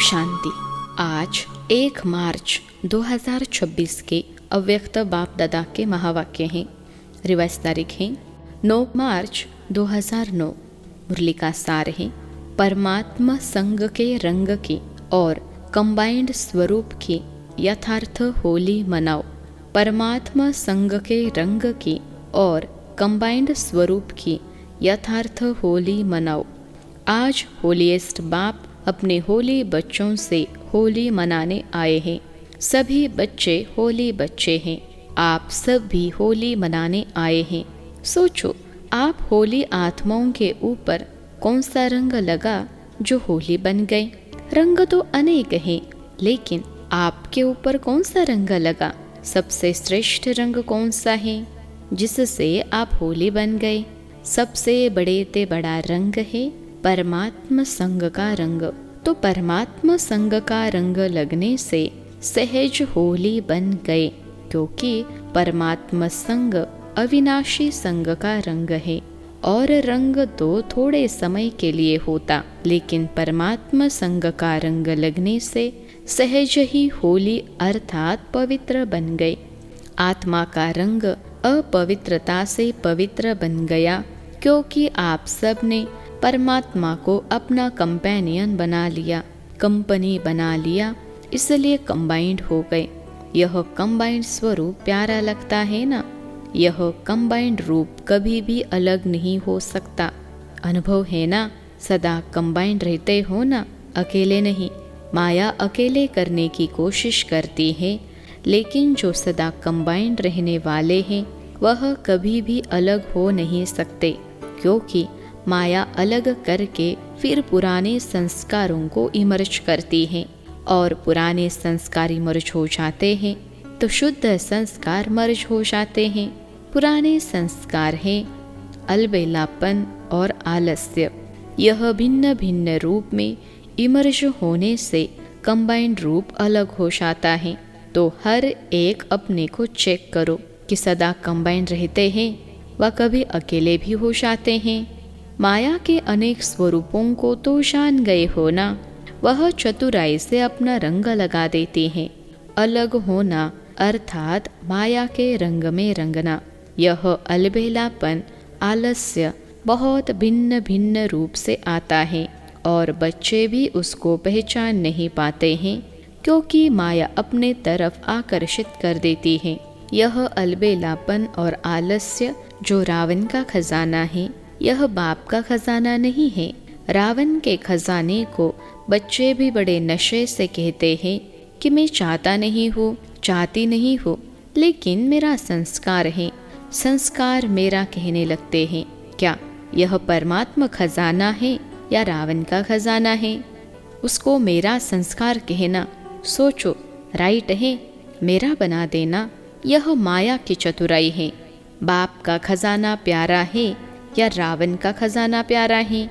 शांति। आज 1 मार्च 2026 के अव्यक्त बाप दादा के महावाक्य हैं। रिवाइज तारीख है 9 मार्च 2009। मुरली का सार है, परमात्मा संग के रंग की और कंबाइंड स्वरूप की यथार्थ होली मनाओ। परमात्मा संग के रंग की और कंबाइंड स्वरूप की यथार्थ होली मनाओ। आज होलीएस्ट बाप अपने होली बच्चों से होली मनाने आए हैं। सभी बच्चे होली बच्चे हैं। आप सब भी होली मनाने आए हैं। सोचो, आप होली आत्माओं के ऊपर कौन सा रंग लगा जो होली बन गए। रंग तो अनेक हैं, लेकिन आपके ऊपर कौन सा रंग लगा? सबसे श्रेष्ठ रंग कौन सा है जिससे आप होली बन गए? सबसे बड़े ते बड़ा रंग है परमात्मा संग का रंग। तो परमात्मा संग का रंग लगने से सहज होली बन गए, क्योंकि परमात्मा संग अविनाशी संग का रंग है। और रंग तो थोड़े समय के लिए होता, लेकिन परमात्मा संग का रंग लगने से सहज ही होली अर्थात पवित्र बन गए। आत्मा का रंग अपवित्रता से पवित्र बन गया, क्योंकि आप सब ने परमात्मा को अपना कंपेनियन बना लिया, कंपनी बना लिया, इसलिए कंबाइंड हो गए। यह कंबाइंड स्वरूप प्यारा लगता है ना? यह कंबाइंड रूप कभी भी अलग नहीं हो सकता। अनुभव है ना? सदा कंबाइंड रहते हो ना, अकेले नहीं। माया अकेले करने की कोशिश करती है, लेकिन जो सदा कंबाइंड रहने वाले हैं वह कभी भी अलग हो नहीं सकते, क्योंकि माया अलग करके फिर पुराने संस्कारों को इमर्ज करती है, और पुराने संस्कार इमर्ज हो जाते हैं तो शुद्ध संस्कार मर्ज हो जाते हैं। पुराने संस्कार हैं अलबेलापन और आलस्य। यह भिन्न भिन्न रूप में इमर्ज होने से कंबाइंड रूप अलग हो जाता है। तो हर एक अपने को चेक करो कि सदा कंबाइंड रहते हैं व कभी अकेले भी हो जाते हैं। माया के अनेक स्वरूपों को तो जान गए हो ना? वह चतुराई से अपना रंग लगा देते हैं। अलग होना अर्थात माया के रंग में रंगना। यह अलबेलापन, आलस्य बहुत भिन्न भिन्न रूप से आता है, और बच्चे भी उसको पहचान नहीं पाते हैं, क्योंकि माया अपने तरफ आकर्षित कर देती है। यह अलबेलापन और आलस्य जो रावण का खजाना है, यह बाप का खजाना नहीं है। रावण के खजाने को बच्चे भी बड़े नशे से कहते हैं कि मैं चाहता नहीं हूँ, चाहती नहीं हूँ, लेकिन मेरा संस्कार है, संस्कार मेरा कहने लगते हैं। क्या यह परमात्मा खजाना है या रावण का खजाना है? उसको मेरा संस्कार कहना, सोचो, राइट है? मेरा बना देना, यह माया की चतुराई है। बाप का खजाना प्यारा है या रावण का खजाना प्यारा है?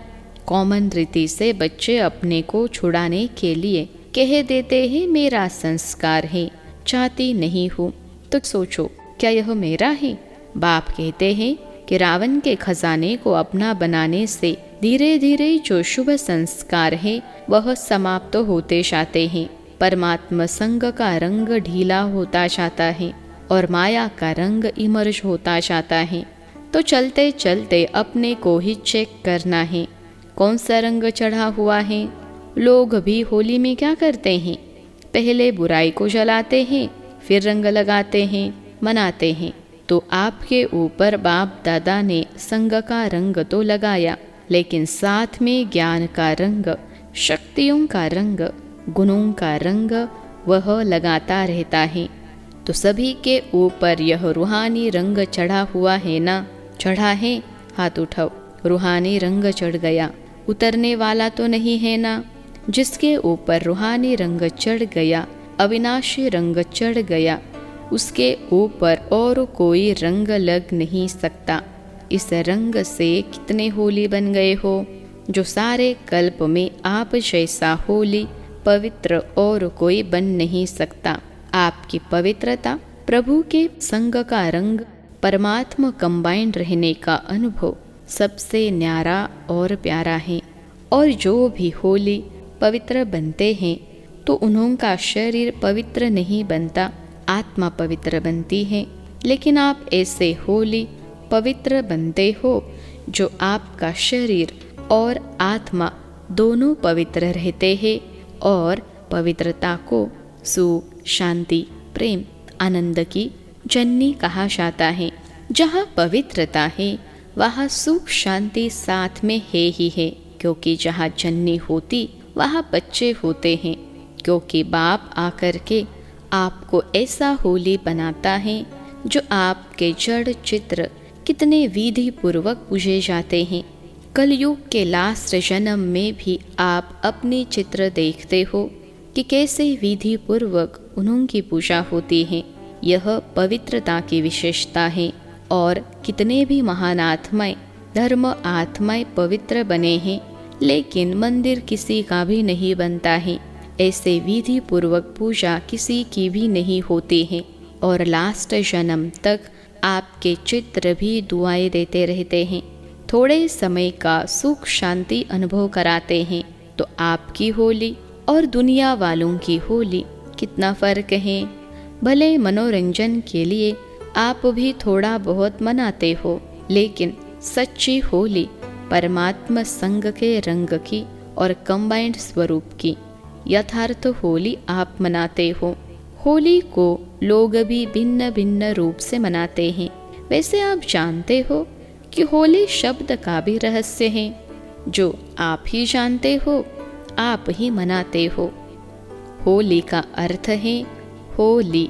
कॉमन रीति से बच्चे अपने को छुड़ाने के लिए कह देते हैं मेरा संस्कार है, चाहती नहीं हूँ। तो सोचो, क्या यह मेरा है? बाप कहते हैं कि रावण के खजाने को अपना बनाने से धीरे धीरे जो शुभ संस्कार है वह समाप्त होते जाते हैं। परमात्मा संग का रंग ढीला होता जाता है और माया का रंग इमर्ज होता जाता है। तो चलते चलते अपने को ही चेक करना है, कौन सा रंग चढ़ा हुआ है। लोग भी होली में क्या करते हैं? पहले बुराई को जलाते हैं, फिर रंग लगाते हैं, मनाते हैं। तो आपके ऊपर बाप दादा ने संग का रंग तो लगाया, लेकिन साथ में ज्ञान का रंग, शक्तियों का रंग, गुणों का रंग वह लगाता रहता है। तो सभी के ऊपर यह रूहानी रंग चढ़ा हुआ है ना? चढ़ा है? हाथ उठाओ। रूहानी रंग चढ़ गया, उतरने वाला तो नहीं है ना? जिसके ऊपर रूहानी रंग चढ़ गया, अविनाशी रंग चढ़ गया, उसके ऊपर और कोई रंग लग नहीं सकता। इस रंग से कितने होली बन गए हो, जो सारे कल्प में आप जैसा होली पवित्र और कोई बन नहीं सकता। आपकी पवित्रता, प्रभु के संग का रंग, परमात्मा कंबाइंड रहने का अनुभव सबसे न्यारा और प्यारा है। और जो भी होली पवित्र बनते हैं तो उनका शरीर पवित्र नहीं बनता, आत्मा पवित्र बनती है। लेकिन आप ऐसे होली पवित्र बनते हो जो आपका शरीर और आत्मा दोनों पवित्र रहते हैं, और पवित्रता को सुख, शांति, प्रेम, आनंद की जननी कहा जाता है। जहाँ पवित्रता है वहाँ सुख शांति साथ में है ही है, क्योंकि जहाँ जननी होती वहाँ बच्चे होते हैं, क्योंकि बाप आकर के आपको ऐसा होली बनाता है जो आपके जड़ चित्र कितने विधि पूर्वक पूजे जाते हैं। कलयुग के लास्ट जन्म में भी आप अपनी चित्र देखते हो कि कैसे विधि पूर्वक उनकी पूजा होती है। यह पवित्रता की विशेषता है। और कितने भी महान आत्माएं, धर्म आत्माएं पवित्र बने हैं, लेकिन मंदिर किसी का भी नहीं बनता है। ऐसे विधि पूर्वक पूजा किसी की भी नहीं होती है। और लास्ट जन्म तक आपके चित्र भी दुआएं देते रहते हैं, थोड़े समय का सुख शांति अनुभव कराते हैं। तो आपकी होली और दुनिया वालों की होली कितना फर्क है। भले मनोरंजन के लिए आप भी थोड़ा बहुत मनाते हो, लेकिन सच्ची होली परमात्मा संग के रंग की और कंबाइंड स्वरूप की यथार्थ होली आप मनाते हो। होली को लोग भी भिन्न भिन्न रूप से मनाते हैं। वैसे आप जानते हो कि होली शब्द का भी रहस्य है, जो आप ही जानते हो, आप ही मनाते हो। होली का अर्थ है होली,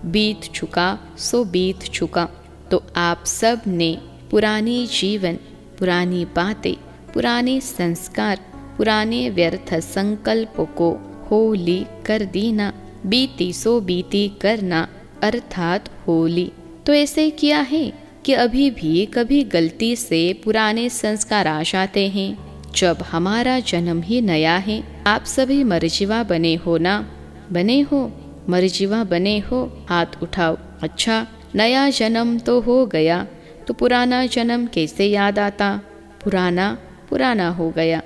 बीत चुका सो बीत चुका। तो आप सब ने पुरानी जीवन, पुरानी बातें, पुराने संस्कार, पुराने व्यर्थ संकल्प को होली कर देना, बीती सो बीती करना अर्थात होली। तो ऐसे किया है कि अभी भी कभी गलती से पुराने संस्कार आ जाते हैं। जब हमारा जन्म ही नया है, आप सभी मरजीवा बने हो ना? बने हो? मरजीवा बने हो? हाथ उठाओ। अच्छा, नया जन्म तो हो गया, तो पुराना जन्म कैसे याद आता? पुराना पुराना हो गया।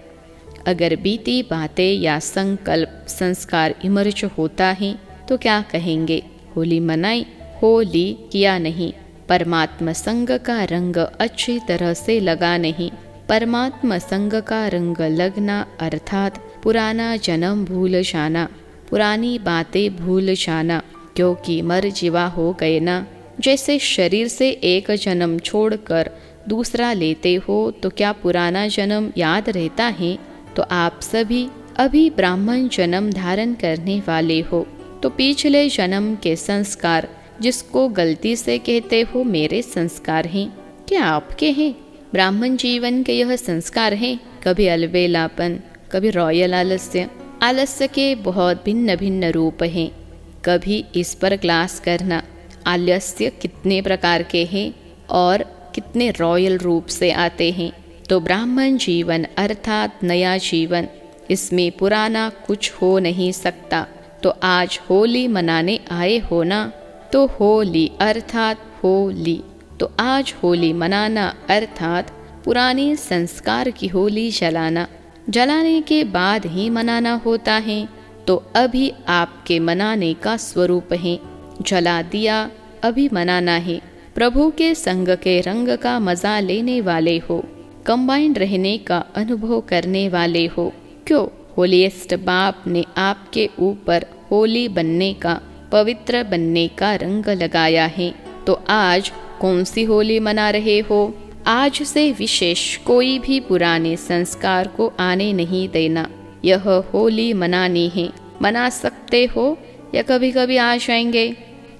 अगर बीती बातें या संकल्प संस्कार इमर्ज होता है तो क्या कहेंगे? होली मनाई, होली किया नहीं। परमात्मा संग का रंग अच्छी तरह से लगा नहीं। परमात्मा संग का रंग लगना अर्थात पुराना जन्म भूल जाना, पुरानी बातें भूल जाना, क्योंकि मर जीवा हो गए ना। जैसे शरीर से एक जन्म छोड़कर दूसरा लेते हो तो क्या पुराना जन्म याद रहता है? तो आप सभी अभी ब्राह्मण जन्म धारण करने वाले हो, तो पिछले जन्म के संस्कार जिसको गलती से कहते हो मेरे संस्कार हैं, क्या आपके हैं? ब्राह्मण जीवन के यह संस्कार हैं। कभी अलबेलापन, कभी रॉयल आलस्य। आलस्य के बहुत भिन्न भिन्न रूप हैं। कभी इस पर क्लास करना, आलस्य कितने प्रकार के हैं और कितने रॉयल रूप से आते हैं। तो ब्राह्मण जीवन अर्थात नया जीवन, इसमें पुराना कुछ हो नहीं सकता। तो आज होली मनाने आए हो ना, तो होली अर्थात होली। तो आज होली मनाना अर्थात पुराने संस्कार की होली जलाना। जलाने के बाद ही मनाना होता है। तो अभी आपके मनाने का स्वरूप है। जला दिया, अभी मनाना है। प्रभु के संग के रंग का मजा लेने वाले हो, कंबाइंड रहने का अनुभव करने वाले हो। क्यों? होलीएस्ट बाप ने आपके ऊपर होली बनने का, पवित्र बनने का रंग लगाया है। तो आज कौन सी होली मना रहे हो? आज से विशेष कोई भी पुराने संस्कार को आने नहीं देना। यह होली मनानी है। मना सकते हो या कभी कभी आ जाएंगे।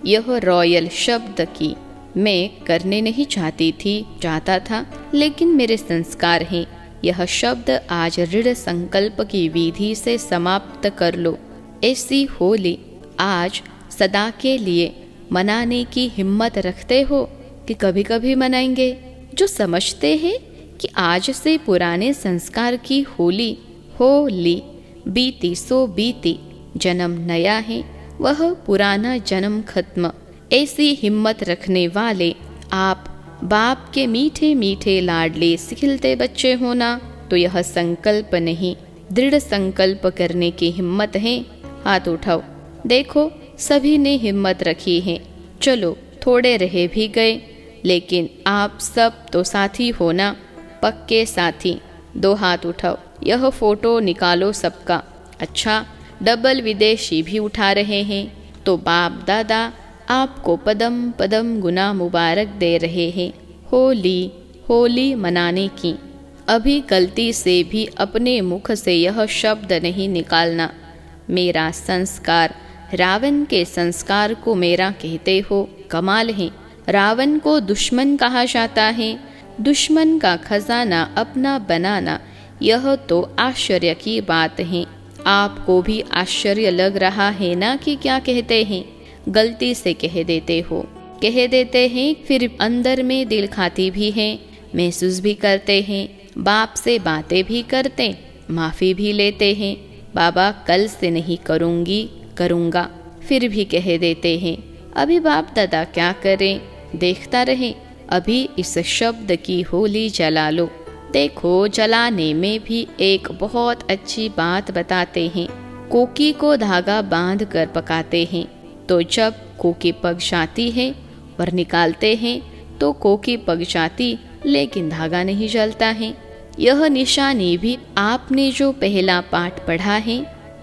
यह रॉयल शब्द की मैं करने नहीं चाहता था, लेकिन मेरे संस्कार हैं। यह शब्द आज दृढ़ संकल्प की विधि से समाप्त कर लो। ऐसी होली आज सदा के लिए मनाने की हिम्मत रखते हो कि कभी कभी मनाएंगे? जो समझते हैं कि आज से पुराने संस्कार की होली, होली बीती सो बीती, जन्म नया है, वह पुराना जन्म खत्म। ऐसी हिम्मत रखने वाले आप बाप के मीठे मीठे लाडले सिखिलते बच्चे होना। तो यह संकल्प नहीं, दृढ़ संकल्प करने की हिम्मत है? हाथ उठाओ। देखो सभी ने हिम्मत रखी है। चलो थोड़े रह भी गए, लेकिन आप सब तो साथी हो ना, पक्के साथी। 2 हाथ उठाओ। यह फोटो निकालो सबका। अच्छा, डबल विदेशी भी उठा रहे हैं, तो बाप दादा आपको पदम पदम गुना मुबारक दे रहे हैं। होली होली मनाने की। अभी गलती से भी अपने मुख से यह शब्द नहीं निकालना, मेरा संस्कार। रावण के संस्कार को मेरा कहते हो, कमाल है। रावण को दुश्मन कहा जाता है। दुश्मन का खजाना अपना बनाना, यह तो आश्चर्य की बात है। आपको भी आश्चर्य लग रहा है ना कि क्या कहते हैं? गलती से कह देते हो, कह देते हैं, फिर अंदर में दिल खाती भी है, महसूस भी करते हैं, बाप से बातें भी करते, माफ़ी भी लेते हैं। बाबा कल से नहीं करूँगी, करूँगा, फिर भी कह देते हैं। अभी बाप दादा क्या करें, देखता रहे। अभी इस शब्द की होली जला लो। देखो जलाने में भी एक बहुत अच्छी बात बताते हैं। कोकी को धागा बांध कर पकाते हैं, तो जब कोकी पक जाती है और निकालते हैं तो कोकी पक जाती, लेकिन धागा नहीं जलता है। यह निशानी भी आपने जो पहला पाठ पढ़ा है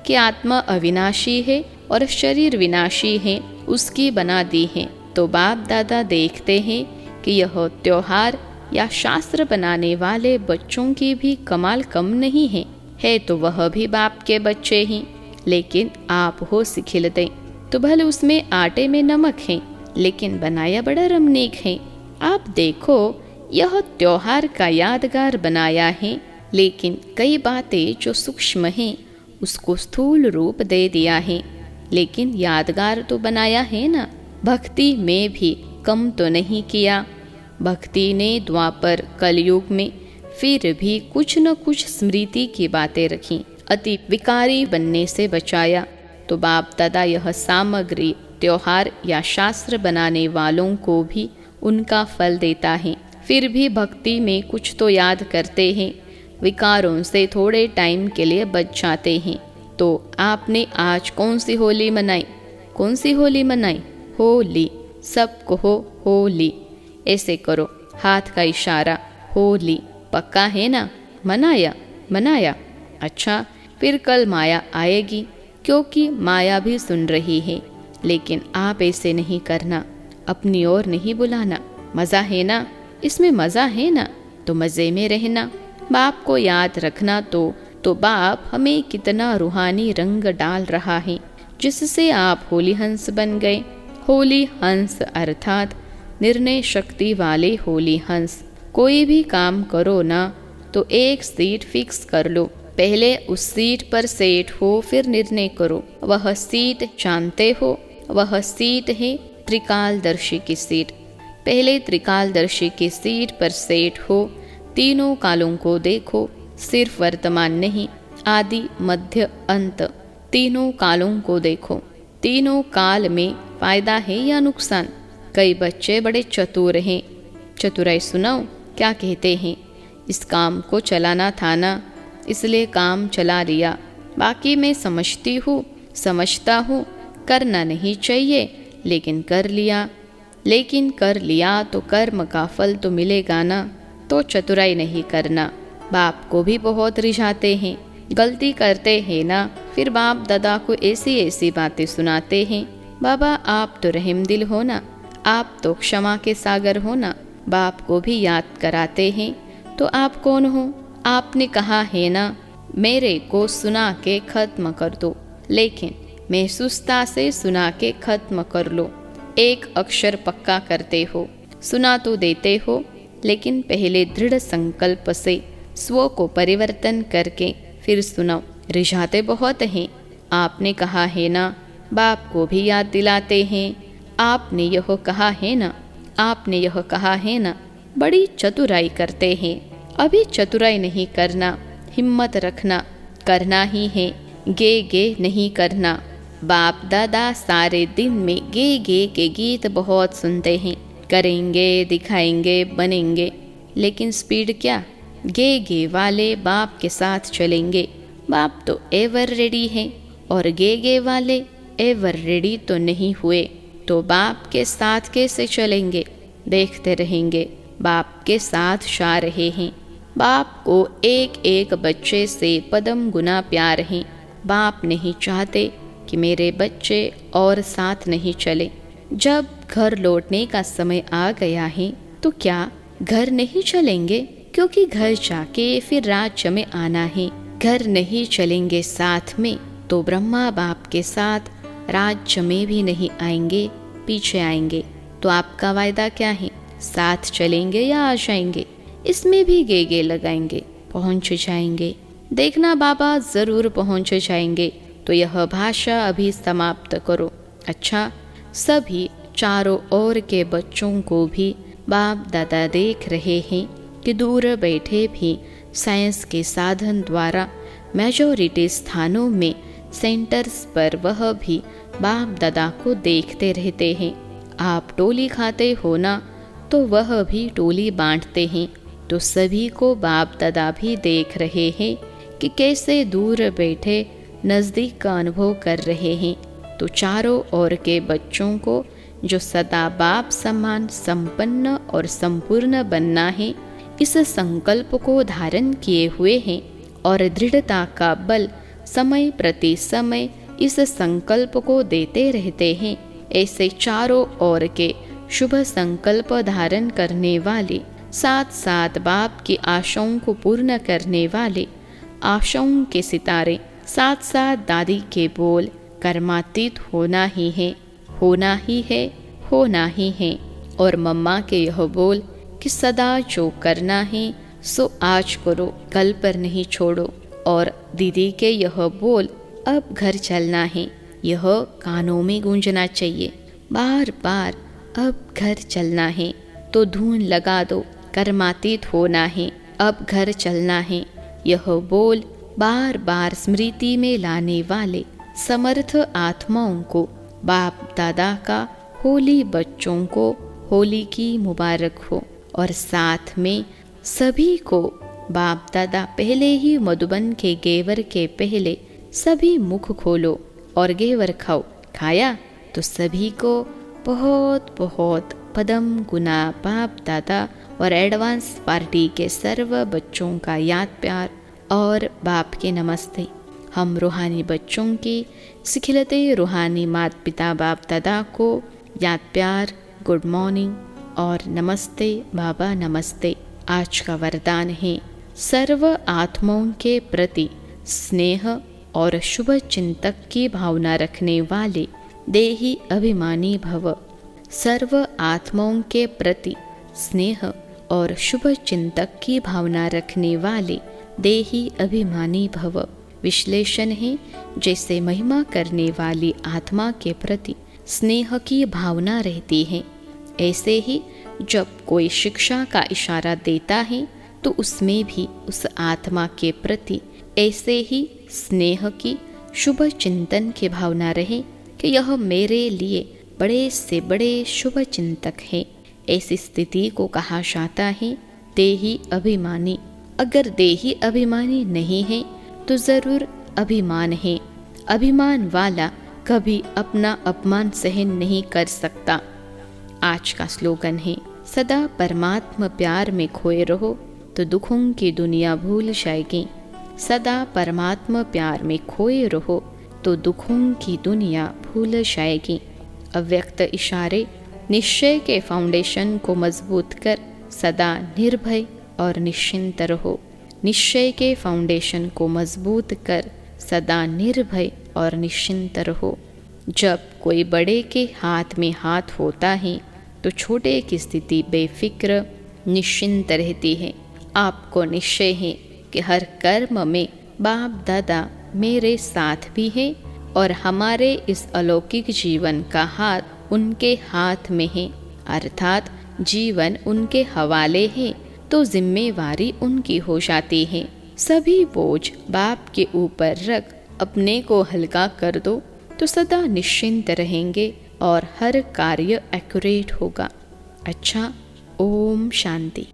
कि आत्मा अविनाशी है और शरीर विनाशी है, उसकी बना दी है। तो बाप दादा देखते हैं कि यह त्योहार या शास्त्र बनाने वाले बच्चों की भी कमाल कम नहीं है तो वह भी बाप के बच्चे ही, लेकिन आप हो सिखिलते। तो भले उसमें आटे में नमक है, लेकिन बनाया बड़ा रमणीक है। आप देखो यह त्योहार का यादगार बनाया है, लेकिन कई बातें जो सूक्ष्म हैं उसको स्थूल रूप दे दिया है, लेकिन यादगार तो बनाया है ना। भक्ति में भी कम तो नहीं किया। भक्ति ने द्वापर कलयुग में फिर भी कुछ न कुछ स्मृति की बातें रखी, अति विकारी बनने से बचाया। तो बाप दादा यह सामग्री त्योहार या शास्त्र बनाने वालों को भी उनका फल देता है। फिर भी भक्ति में कुछ तो याद करते हैं, विकारों से थोड़े टाइम के लिए बच जाते हैं। तो आपने आज कौन सी होली मनाई? कौन सी होली मनाई? होली। सब कहो होली। ऐसे करो, हाथ का इशारा, होली। पक्का है ना? मनाया? मनाया। अच्छा, फिर कल माया आएगी, क्योंकि माया भी सुन रही है, लेकिन आप ऐसे नहीं करना, अपनी ओर नहीं बुलाना। मज़ा है ना? इसमें मज़ा है ना? तो मज़े में रहना। बाप को याद रखना। तो बाप हमें कितना रूहानी रंग डाल रहा है, जिससे आप होली हंस बन गए। होली हंस अर्थात निर्णय शक्ति वाले होली हंस। कोई भी काम करो ना तो एक सीट फिक्स कर लो, पहले उस सीट पर सेट हो, फिर निर्णय करो। वह सीट जानते हो? वह सीट है त्रिकालदर्शी की सीट। पहले त्रिकालदर्शी की सीट पर सेट हो, तीनों कालों को देखो, सिर्फ वर्तमान नहीं, आदि मध्य अंत, तीनों कालों को देखो। तीनों काल में फायदा है या नुकसान? कई बच्चे बड़े चतुर हैं। चतुराई सुनाओ, क्या कहते हैं? इस काम को चलाना था ना, इसलिए काम चला लिया। बाकी मैं समझता हूँ, करना नहीं चाहिए, लेकिन कर लिया। लेकिन कर लिया तो कर्म का फल तो मिलेगा ना। तो चतुराई नहीं करना। बाप को भी बहुत रिझाते हैं, गलती करते हैं ना, फिर बाप दादा को ऐसी ऐसी बातें सुनाते हैं। बाबा आप तो रहम दिल हो ना, आप तो क्षमा के सागर हो ना। बाप को भी याद कराते हैं। तो आप कौन हो? आपने कहा है ना, मेरे को सुना के खत्म कर दो, लेकिन महसूसता से सुना के खत्म कर लो। एक अक्षर पक्का करते हो, सुना तो देते हो, लेकिन पहले दृढ़ संकल्प से स्व को परिवर्तन करके फिर सुनाओ। रिझाते बहुत हैं। आपने कहा है ना, बाप को भी याद दिलाते हैं। आपने यह कहा है ना, आपने यह कहा है ना। बड़ी चतुराई करते हैं। अभी चतुराई नहीं करना, हिम्मत रखना, करना ही है। गे नहीं करना। बाप दादा सारे दिन में गे के गीत बहुत सुनते हैं, करेंगे, दिखाएंगे, बनेंगे, लेकिन स्पीड क्या? गे वाले बाप के साथ चलेंगे, बाप तो एवर रेडी हैं और गे वाले एवर रेडी तो नहीं हुए, तो बाप के साथ कैसे चलेंगे? देखते रहेंगे बाप के साथ जा रहे हैं। बाप को एक एक बच्चे से पदम गुना प्यार है। बाप नहीं चाहते कि मेरे बच्चे और साथ नहीं चले। जब घर लौटने का समय आ गया है तो क्या घर नहीं चलेंगे? क्योंकि घर जाके फिर राज्य में आना है। घर नहीं चलेंगे साथ में तो ब्रह्मा बाप के साथ राज्य में भी नहीं आएंगे, पीछे आएंगे। तो आपका वायदा क्या है? साथ चलेंगे या आ जाएंगे? इसमें भी गे लगाएंगे, पहुंच जाएंगे। देखना बाबा जरूर पहुंच जाएंगे। तो यह भाषा अभी समाप्त करो। अच्छा, सभी चारों ओर के बच्चों को भी बाप दादा देख रहे हैं कि दूर बैठे भी साइंस के साधन द्वारा मेजॉरिटी स्थानों में सेंटर्स पर वह भी बाप दादा को देखते रहते हैं। आप टोली खाते हो ना, तो वह भी टोली बांटते हैं। तो सभी को बाप दादा भी देख रहे हैं कि कैसे दूर बैठे नज़दीक का अनुभव कर रहे हैं। तो चारों ओर के बच्चों को जो सदा बाप समान संपन्न और संपूर्ण बनना है, इस संकल्प को धारण किए हुए हैं और दृढ़ता का बल समय प्रति समय इस संकल्प को देते रहते हैं। ऐसे चारों ओर के शुभ संकल्प धारण करने वाले, साथ साथ बाप की आशाओं को पूर्ण करने वाले, आशाओं के सितारे, साथ साथ दादी के बोल कर्मातीत होना ही है, होना ही है, होना ही है। और मम्मा के यह बोल कि सदा जो करना है सो आज करो, कल पर नहीं छोड़ो। और दीदी के यह बोल अब घर चलना है, यह कानों में गूंजना चाहिए बार बार, अब घर चलना है। तो धून लगा दो, कर्मातीत होना है, अब घर चलना है। यह बोल बार बार स्मृति में लाने वाले समर्थ आत्माओं को बाप दादा का होली बच्चों को होली की मुबारक हो। और साथ में सभी को बाप दादा पहले ही मधुबन के गेवर के पहले सभी मुख खोलो और गेवर खाओ। खाया तो सभी को बहुत बहुत पदम गुना बाप दादा और एडवांस पार्टी के सर्व बच्चों का याद प्यार और बाप के नमस्ते। हम रूहानी बच्चों की सिखिलते रूहानी माता पिता बाप दादा को याद प्यार, गुड मॉर्निंग और नमस्ते बाबा नमस्ते। आज का वरदान है सर्व आत्माओं के प्रति स्नेह और शुभ चिंतक की भावना रखने वाले देही अभिमानी भव। सर्व आत्माओं के प्रति स्नेह और शुभ चिंतक की भावना रखने वाले देही अभिमानी भव। विश्लेषण है, जैसे महिमा करने वाली आत्मा के प्रति स्नेह की भावना रहती है, ऐसे ही जब कोई शिक्षा का इशारा देता है तो उसमें भी उस आत्मा के प्रति ऐसे ही स्नेह की, शुभ चिंतन की भावना रहे कि यह मेरे लिए बड़े से बड़े शुभ चिंतक है। ऐसी स्थिति को कहा जाता है देही अभिमानी। अगर देही अभिमानी नहीं है तो जरूर अभिमान है। अभिमान वाला कभी अपना अपमान सहन नहीं कर सकता। आज का स्लोगन है, सदा परमात्मा प्यार में खोए रहो तो दुखों की दुनिया भूल जाएगी। सदा परमात्मा प्यार में खोए रहो तो दुखों की दुनिया भूल जाएगी। अव्यक्त इशारे निश्चय के फाउंडेशन को मजबूत कर सदा निर्भय और निश्चिंत रहो। निश्चय के फाउंडेशन को मजबूत कर सदा निर्भय और निश्चिंत रहो। जब कोई बड़े के हाथ में हाथ होता है तो छोटे की स्थिति बेफिक्र निश्चिंत रहती है। आपको निश्चय है कि हर कर्म में बाप दादा मेरे साथ भी है और हमारे इस अलौकिक जीवन का हाथ उनके हाथ में है, अर्थात जीवन उनके हवाले है तो जिम्मेवारी उनकी हो जाती है। सभी बोझ बाप के ऊपर रख अपने को हल्का कर दो तो सदा निश्चिंत रहेंगे और हर कार्य एक्यूरेट होगा। अच्छा, ओम शांति।